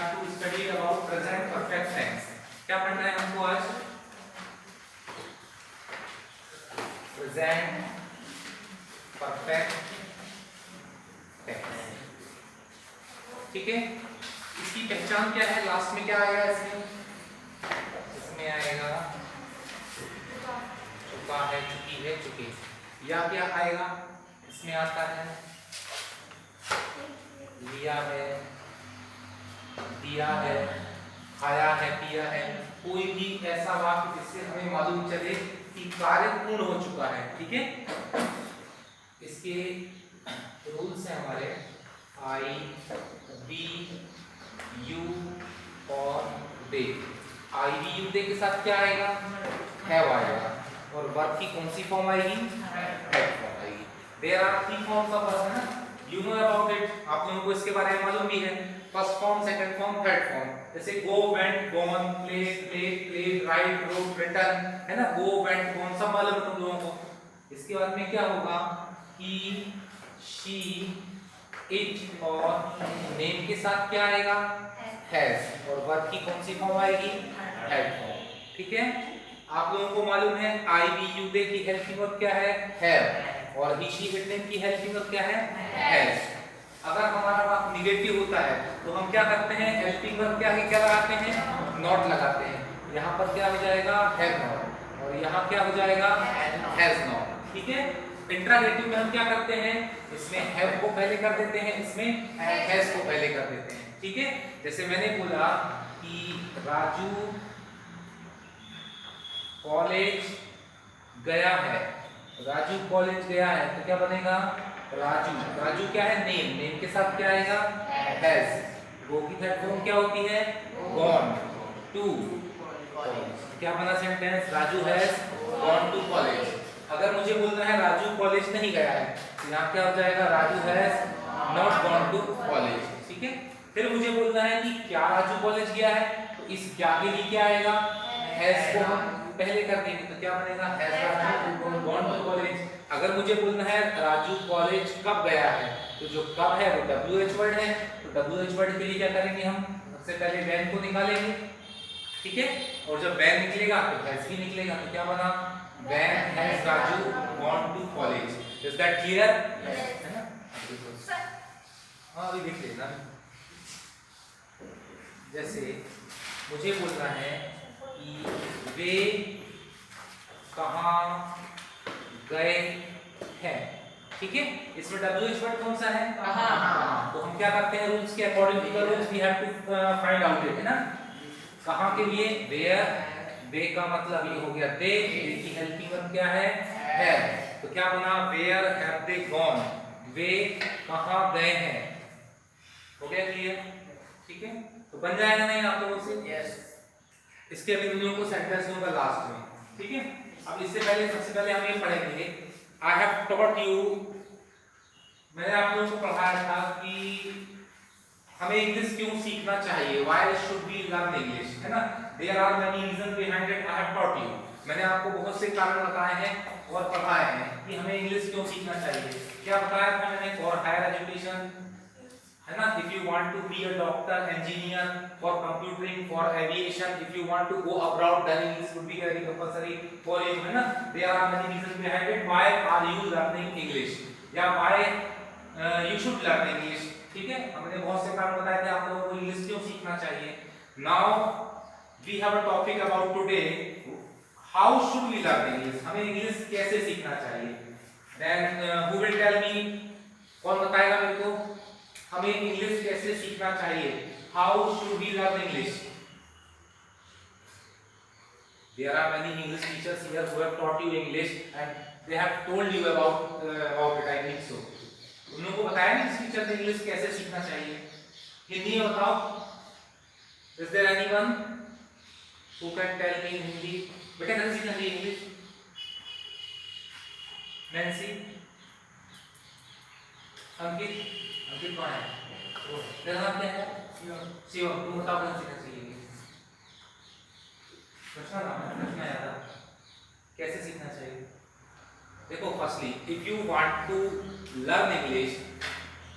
have to study about present perfect tense. क्या पढ़ना है हमको आज? Present perfect tense. ठीक है, इसकी पहचान क्या है? लास्ट में क्या आएगा इसमें? इसमें आएगा चुका है, चुकी है, चुके। या क्या आएगा? इसमें आता है लिया है, दिया है, खाया है, पिया है। कोई भी ऐसा वाक्य जिससे हमें मालूम चले कि कार्य पूर्ण हो चुका है। ठीक है, इसके रूल्स हैं हमारे आई, बी, यू और दे। आई, बी, यू, दे के साथ क्या आएगा? हैव आएगा। और वर्ब की कौन सी फॉर्म आएगी? हैव फॉर्म आएगी। There are three forms of verb, है ना? यू नो अबाउट इट, आप लोगों को इसके बारे में मालूम भी है। First form, second form, third form. जैसे go, went, gone, play, played, write, wrote, written, है ना? गो, वेंट, गॉन सब मालूम है तुम लोगों को। इसके बाद में क्या होगा? ही, शी, इट और नेम के साथ क्या आएगा? हैज। और वर्ब की कौन सी फॉर्म आएगी? Had form. ठीक है, आप लोगों को मालूम है आई, बी, यू, दे की हेल्पिंग वर्ब क्या है? हैव। और ही, शी, इट, नेम की हेल्पिंग वर्ब क्या है? हैज। अगर हमारा वाक्य निगेटिव होता है तो हम क्या करते हैं? हेल्पिंग वर्ब क्या है, क्या लगाते हैं? नॉट लगाते हैं। यहाँ पर क्या हो जाएगा? Have not. और यहाँ क्या हो जाएगा? Has not. ठीक है, इंट्रागेटिव में हम क्या करते हैं? इसमें हैव को पहले कर देते हैं, इसमें हैज को पहले कर देते हैं। ठीक है, जैसे मैंने बोला कि राजू कॉलेज गया है। राजू कॉलेज गया है तो क्या बनेगा? राजू। राजू क्या है? नेम। नेम के साथ क्या आएगा? हैज। गो की थर्ड फॉर्म क्या होती है? Gone to college. क्या बना sentence? Raju has gone to college. अगर मुझे बोलना है राजू कॉलेज नहीं गया है तो यहाँ क्या हो जाएगा? Raju has not gone to college. ठीक है, फिर मुझे बोलना है कि क्या राजू कॉलेज गया है तो इस क्या के लिए क्या आएगा? हैज को हम पहले कर देंगे तो क्या बनेगा? Has Raju gone to college. अगर मुझे बोलना है राजू कॉलेज कब गया है तो जो कब है वो WH वर्ड है, तो WH वर्ड के लिए क्या करेंगे? हम सबसे पहले when को निकालेंगे। ठीक है, और जब when निकलेगा तो has भी निकलेगा। तो क्या बना? When has Raju gone to college? Is that clear? है ना? हाँ, अभी देख लेना। जैसे मुझे बोलना है कि वे कहाँ गए हैं। ठीक है, इसमें WH वर्ड कौन सा है? कहाँ। तो हम क्या करते हैं? रूल्स के according to the rules we have to find out it, है ना? कहाँ के लिए? वेयर। वे का मतलब ये हो गया दे। दे की हेल्पिंग वर्ब क्या है? हैव। तो क्या बना? Where have they gone. वे कहाँ गए हैं। हो गया क्लियर? ठीक है, तो बन जाएगा नहीं आप लोगों से? यस। इसके अभी हम लोगों को सेंटेंस दूंगा लास्ट में। ठीक है, अब इससे पहले सबसे पहले हम ये पढ़ेंगे आई हैव टॉट यू। मैंने आप लोगों को पढ़ाया था कि हमें इंग्लिश क्यों सीखना चाहिए? Why should we learn English, है ना? There are many reason behind it. I have taught you. मैंने आपको बहुत से कारण बताए हैं और पढ़ाए हैं कि हमें इंग्लिश क्यों सीखना चाहिए। क्या बताया था मैंने? फॉर हायर एजुकेशन, है ना? If you want to be a doctor, engineer, for computing, for aviation, if you want to go abroad then English would be very compulsory for you, है ना? There are many reason behind it. Why are you learning English, या why you should learn English. ठीक है, हमने बहुत से कारण बताए थे आप लोगों को इंग्लिश क्यों सीखना चाहिए। Now we have a topic about today, how should we learn English. हमें इंग्लिश कैसे सीखना चाहिए। Then who will tell me, कौन बताएगा मेरे को हमें इंग्लिश कैसे सीखना चाहिए? How should we learn English? There are many English teachers here who have taught you English and they have told you about it. I think so. उन लोगों को बताया नहीं इस टीचर ने इंग्लिश कैसे सीखना चाहिए। हिंदी में बताओ। Is there anyone who can tell me in Hindi? बेटा कैसे सीखना चाहिए इंग्लिश? नैन्सी, अंकित, अंकित कौन है? तेरा नाम क्या है? शिवम। तुम बताओ कैसे सीखना चाहिए? प्रश्न नाम है, प्रश्न याद है, कैसे सीखना चाहिए? देखो, firstly if you want to learn English,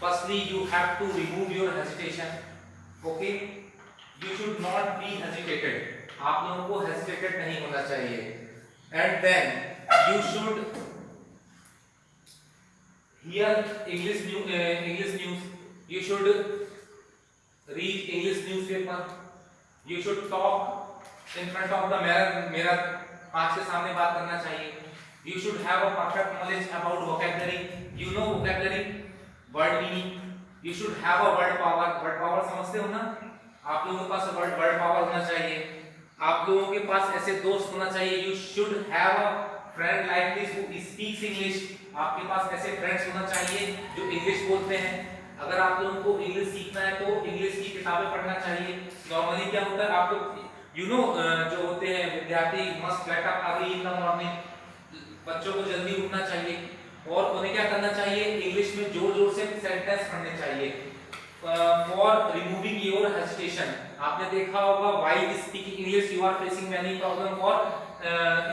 firstly you have to remove your hesitation. Okay, you should not be hesitated, आप लोगों को हेजिटेटेड नहीं होना चाहिए। And then you should hear English news, you should read English newspaper, you should talk in front of the mirror, आंख के सामने बात करना चाहिए। You should have a perfect knowledge about vocabulary, you know vocabulary, word meaning. You should have a word power, word power समझते हो ना, आप लोगों के पास वर्ड पावर होना चाहिए। आप लोगों के पास ऐसे दोस्त होना चाहिए। You should have a friend like this who speaks English, आपके पास ऐसे फ्रेंड्स होना चाहिए जो इंग्लिश बोलते हैं। अगर आप लोगों को इंग्लिश सीखना है तो इंग्लिश की किताबें पढ़ना चाहिए। नॉर्मली क्या होता है, आप लोग यू नो जो होते हैं विद्यार्थी must get up early in the morning, बच्चों को जल्दी उठना चाहिए और उन्हें क्या करना चाहिए, इंग्लिश में जोर जोर से सेंटेंस पढ़ने चाहिए फॉर रिमूविंग योर हेजिटेशन। आपने देखा होगा while speaking English you are facing many problem for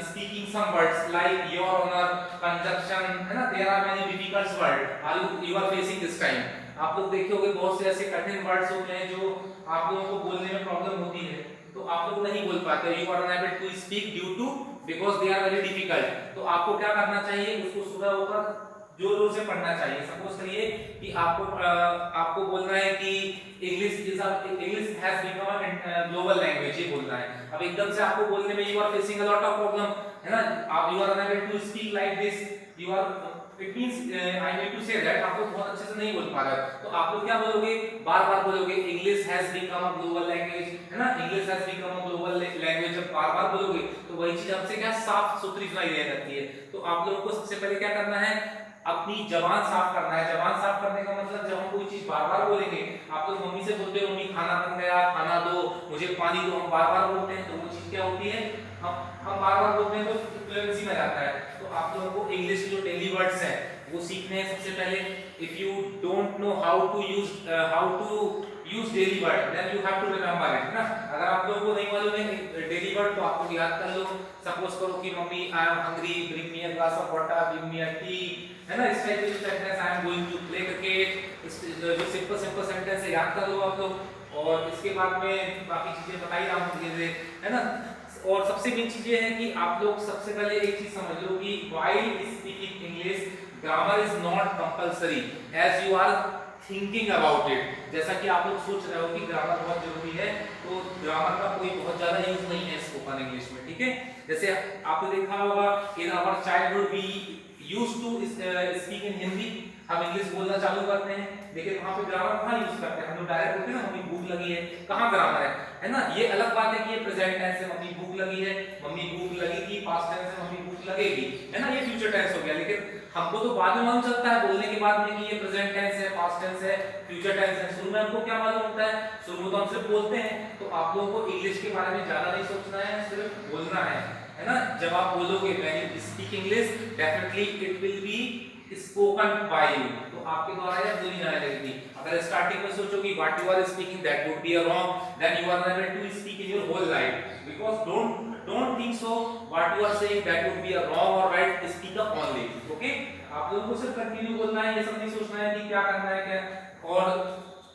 speaking some words like your honour, conjunction, है ना, there are many difficult word you are facing this time. आप लोग देखे होंगे बहुत से ऐसे कठिन वर्ड्स होते हैं जो आप लोगों को बोलने में प्रॉब्लम होती है, तो आप लोग नहीं बोल पाते, you are unable to speak due to because they are very difficult. तो आपको क्या करना चाहिए, उसको सुबह होकर जोर जोर से पढ़ना चाहिए। सपोज करिए कि आपको बोलना है कि English has become a global language, ये बोलना है। अब एकदम से आपको बोलने में you are facing a lot of problem, है ना, आप you are unable to speak like this, you are it means I need to say that आप लोग बहुत अच्छे से नहीं बोल पा रहे, तो आप लोग क्या बोलोगे, बार-बार बोलोगे English has become a global language, है ना, English has become a global language. जब बार-बार बोलोगे तो वही चीज आपसे क्या साफ सुथरी सुनाई देने लगती है। तो आप लोगों को सबसे पहले क्या करना है, अपनी जबान साफ करना है। जबान साफ करने का मतलब जब हम कोई चीज बार-बार बोलेंगे, आप लोग मम्मी से बोलते हो मम्मी खाना बन गया, खाना दो, मुझे पानी दो, हम बार-बार बोलते हैं तो वो चीज क्या होती है, हम बार-बार बोलते हैं तो फ्लुएंसी में जाता है। तो आप लोगों को इंग्लिश के जो डेली वर्ड्स हैं वो सीखने हैं सबसे पहले। If you don't know how to use daily word then you have to remember it ना। अगर आप लोगों को नहीं मालूम है डेली वर्ड तो आप लोग याद कर लो। सपोज करो कि mummy I am hungry, bring me a glass of water, give me a tea, है ना, इस टाइप के sentence, I am going to play cricket, इस जो सिंपल सेंटेंस है याद कर लो आप लोग। और इसके बाद में बाकी चीजें बताई रहा हूं धीरे-धीरे, है ना। और सबसे मेन चीज ये है कि आप लोग सबसे पहले एक चीज समझ लो कि while speaking English grammar is not compulsory as you are thinking about it. जैसा कि आप लोग सोच रहे हो कि ग्रामर बहुत जरूरी है, तो ग्रामर का कोई बहुत ज्यादा यूज नहीं है स्पोकन इंग्लिश में, ठीक है। जैसे आपने देखा होगा in our childhood we used to speak in Hindi, हम इंग्लिश बोलना चालू करते हैं, लेकिन वहां पे ग्रामर कहां यूज करते हैं, हम लोग डायरेक्ट बोलते हैं ना मम्मी भूख लगी है, कहां ग्रामर है ना। ये अलग बात है कि ये प्रेजेंट टेंस है, मम्मी भूख लगी है, मम्मी भूख लगेगी, पास्ट टेंस है, मम्मी भूख लगेगी, है ना, ये फ्यूचर टेंस हो गया। लेकिन हमको तो बाद में मालूम चलता है बोलने के बाद में कि ये प्रेजेंट टेंस है, पास्ट टेंस है, फ्यूचर टेंस है। शुरू में हमको क्या मालूम होता है, शुरू में तो हम सिर्फ बोलते हैं। तो आप लोगों को इंग्लिश के बारे में ज्यादा नहीं सोचना है, सिर्फ बोलना है ना। जब आप बोलोगे when you speak English definitely it will be spoken by you, तो आपके द्वारा यह बोली जाने लगेगी। अगर स्टार्टिंग में सोचोगे what you are speaking that would be a wrong, then you are unable to speak in your whole life, because don't think so what you are saying that would be a wrong और right, speak up only, okay. आप लोगों को सिर्फ continue बोलना है, ये सब नहीं सोचना है कि क्या करना है क्या, और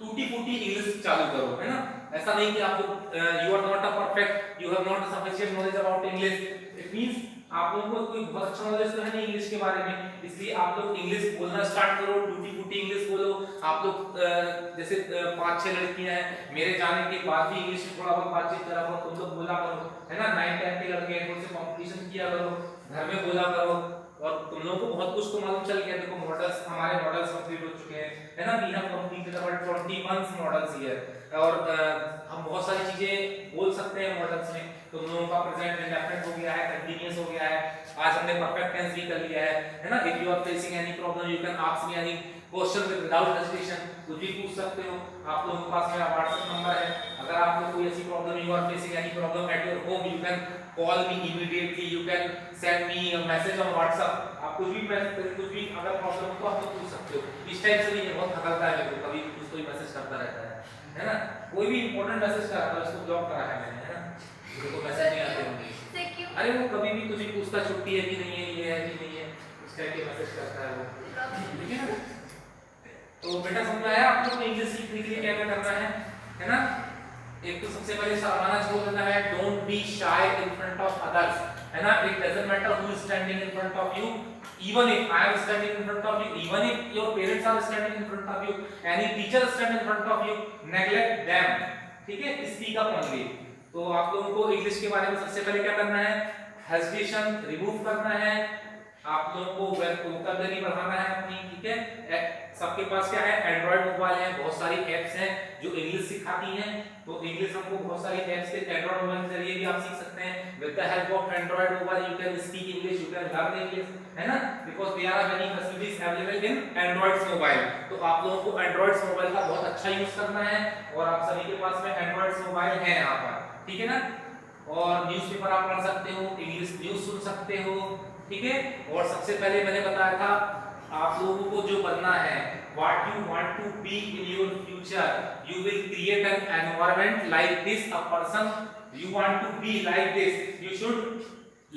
टूटी फूटी इंग्लिश चालू करो, है ना। ऐसा नहीं कि आप लोग you are not a perfect, you have not sufficient knowledge about English, it means आप लोगों को कोई बहुत अच्छा नॉलेज तो है नहीं इंग्लिश के बारे में, इसलिए आप लोग इंग्लिश बोलना स्टार्ट करो, टूटी फूटी इंग्लिश बोलो। आप लोग जैसे 5-6 लड़कियां हैं, मेरे जाने के बाद भी इंग्लिश में थोड़ा बहुत बातचीत करा करो, तुम लोग बोला करो, है ना। 9-10 के लड़के हैं, उनसे कंपटीशन किया करो, घर में बोला करो, और तुम लोगों को बहुत कुछ तो मालूम चल गया। देखो मॉडल्स, हमारे मॉडल्स कंप्लीट हो चुके हैं, है ना, we have completed about 21 models here, और हम बहुत सारी चीजें बोल सकते हैं मॉडल्स में। तुम लोगों का प्रेजेंट इंडेफिनिट हो गया है, कंटीन्यूअस हो गया है, आज हमने परफेक्ट टेंस भी कर लिया है ना। If you are facing any problem you can ask me any question without hesitation, कुछ भी पूछ सकते हो। आप लोगों के पास मेरा व्हाट्सएप नंबर है, अगर आपको कोई ऐसी problem, you are facing any problem at your home, you can call me immediately, you can send me a message on WhatsApp. आप कुछ भी अगर प्रॉब्लम हो तो आप लोग पूछ सकते हो। इस टाइप से नहीं, बहुत थकाता है मेरे को, कभी कुछ कोई मैसेज करता रहता है ना। कोई भी इंपॉर्टेंट मैसेज करता है उसको ब्लॉक करा है मैंने, है ना, उसको मैसेज नहीं आते होंगे। अरे वो कभी भी कुछ भी पूछता, छुट्टी है कि नहीं है, ये है कि नहीं है, उस टाइप के मैसेज करता है वो, ठीक है ना। तो बेटा समझ में आया आप लोग को इंग्लिश सीखने के लिए क्या क्या करना है? है ना। एक तो सबसे पहले सामाना बोल देना है don't be shy in front of others, है ना। It doesn't matter who is standing in front of you, even if I am standing in front of you, even if your parents are standing in front of you, any teacher standing in front of you, neglect them, ठीक है। Speak up only. तो आप लोगों को English के बारे में सबसे पहले क्या करना है, हेजिटेशन रिमूव करना है, आप लोगों को वोकैबुलरी बढ़ाना है अपनी, ठीक है। सबके पास क्या है, एंड्रॉइड मोबाइल है, बहुत सारी एप्स हैं जो इंग्लिश सिखाती हैं, तो इंग्लिश हमको बहुत सारी एप्स के एंड्रॉइड मोबाइल के जरिए भी आप सीख सकते हैं। With the help of Android mobile you can speak English, you can learn English, है ना, because there are many facilities available in Android mobile. तो आप लोगों को एंड्रॉइड मोबाइल का बहुत अच्छा यूज करना है, और आप सभी के पास में एंड्रॉइड मोबाइल है यहाँ पर, ठीक है ना। और न्यूज़पेपर आप पढ़ सकते हो, इंग्लिश न्यूज़ सुन सकते हो, ठीक है। और सबसे पहले मैंने बताया था आप लोगों को जो बनना है, what you want to be in your future, you will create an environment like this, a person you want to be like this, you should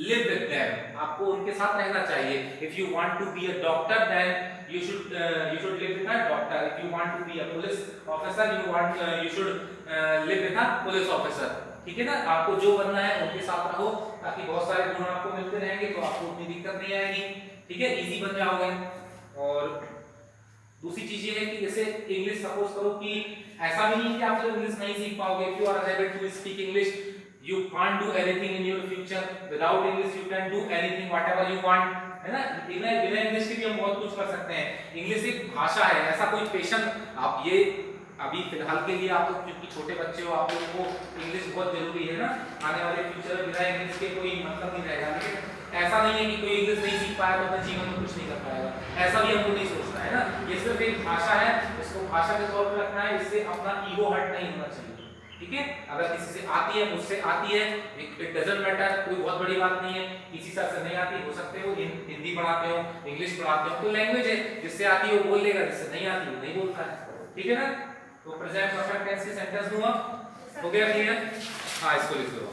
live with them, आपको उनके साथ रहना चाहिए। if you want to be a doctor then you should live with a doctor, if you want to be a police officer you should live with a police officer, ठीक है ना। आपको जो बनना है उनके साथ रहो, ताकि बहुत सारे गुण आपको मिलते रहेंगे, तो आपको उतनी दिक्कत नहीं आएगी, ठीक है, इजी बन जाओगे। और दूसरी चीज ये है कि जैसे इंग्लिश सपोज करो कि ऐसा भी नहीं कि आप लोग इंग्लिश नहीं सीख पाओगे, if you are unable to speak English you can't do anything in your future, without English you can do anything whatever you want, है ना। बिना इंग्लिश के भी हम बहुत कुछ कर सकते हैं। इंग्लिश एक भाषा है, ऐसा कोई पेशन आप ये अभी फिलहाल के लिए आप लोग क्योंकि छोटे बच्चे हो, आप लोगों को इंग्लिश बहुत जरूरी है ना, आने वाले फ्यूचर में बिना इंग्लिश के कोई मतलब नहीं रहेगा। लेकिन ऐसा नहीं है कि कोई इंग्लिश नहीं सीख पाया तो अपने जीवन में कुछ नहीं कर पाएगा, ऐसा भी हमको नहीं सोचना है ना। ये सिर्फ एक भाषा है, इसको भाषा के तौर पर रखना है, इससे अपना ईगो हर्ट नहीं होना चाहिए, ठीक है। अगर किसी से आती है, मुझसे आती है, इट डजंट मैटर, कोई बहुत बड़ी बात नहीं है। किसी से नहीं आती, हो सकते हो हिंदी पढ़ाते हो, इंग्लिश पढ़ाते हो, तो लैंग्वेज है, जिससे आती है वो बोल लेगा, जिससे नहीं आती वो नहीं बोलता है, ठीक है ना। तो प्रेजेंट परफेक्ट टेंस के सेंटेंस दूंगा, हो गया क्लियर? हाँ, इसको लिख लो।